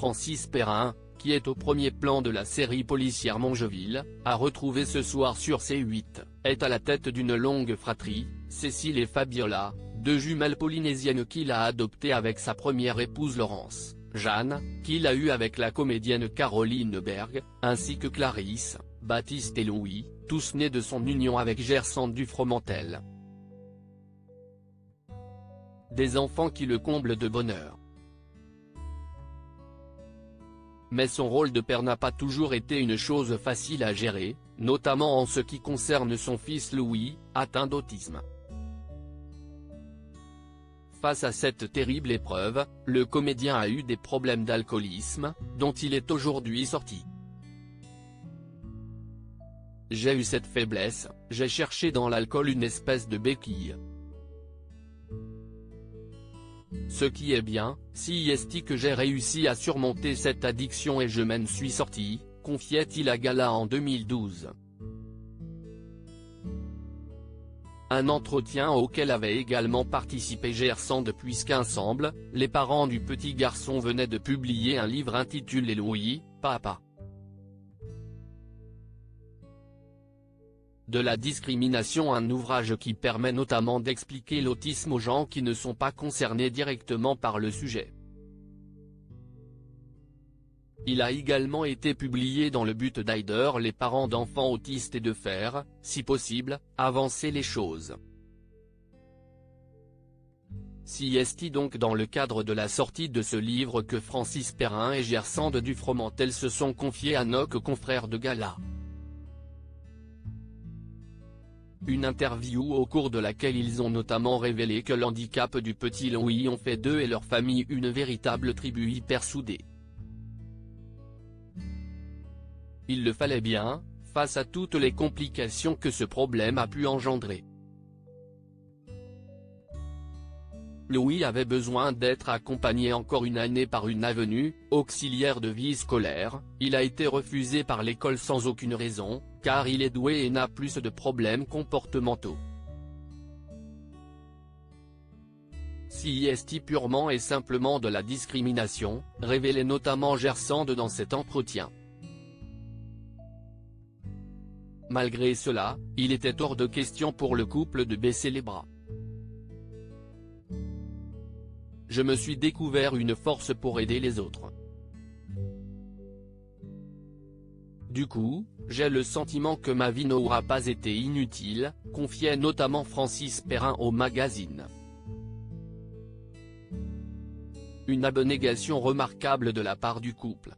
Francis Perrin, qui est au premier plan de la série policière Mongeville, à retrouver ce soir sur C8, est à la tête d'une longue fratrie, Cécile et Fabiola, deux jumelles polynésiennes qu'il a adoptées avec sa première épouse Laurence, Jeanne, qu'il a eue avec la comédienne Caroline Berg, ainsi que Clarisse, Baptiste et Louis, tous nés de son union avec Gersande du Fromentel. Des enfants qui le comblent de bonheur. Mais son rôle de père n'a pas toujours été une chose facile à gérer, notamment en ce qui concerne son fils Louis, atteint d'autisme. Face à cette terrible épreuve, le comédien a eu des problèmes d'alcoolisme, dont il est aujourd'hui sorti. J'ai eu cette faiblesse, j'ai cherché dans l'alcool une espèce de béquille. Ce qui est bien, si est que j'ai réussi à surmonter cette addiction et je m'en suis sorti, confiait-il à Gala en 2012. Un entretien auquel avait également participé Gersande puisqu'ensemble, les parents du petit garçon venaient de publier un livre intitulé Louis, Papa. De la discrimination, un ouvrage qui permet notamment d'expliquer l'autisme aux gens qui ne sont pas concernés directement par le sujet. Il a également été publié dans le but d'aider les parents d'enfants autistes et de faire, si possible, avancer les choses. Si est donc dans le cadre de la sortie de ce livre que Francis Perrin et Gersande du Fromentel se sont confiés à nos confrères de Gala. Une interview au cours de laquelle ils ont notamment révélé que l'handicap du petit Louis ont fait d'eux et leur famille une véritable tribu hyper soudée. Il le fallait bien, face à toutes les complications que ce problème a pu engendrer. Louis avait besoin d'être accompagné encore une année par une avenue, auxiliaire de vie scolaire, il a été refusé par l'école sans aucune raison, car il est doué et n'a plus de problèmes comportementaux. Si est purement et simplement de la discrimination, révélait notamment Gersande dans cet entretien. Malgré cela, il était hors de question pour le couple de baisser les bras. Je me suis découvert une force pour aider les autres. Du coup, j'ai le sentiment que ma vie n'aura pas été inutile, confiait notamment Francis Perrin au magazine. Une abnégation remarquable de la part du couple.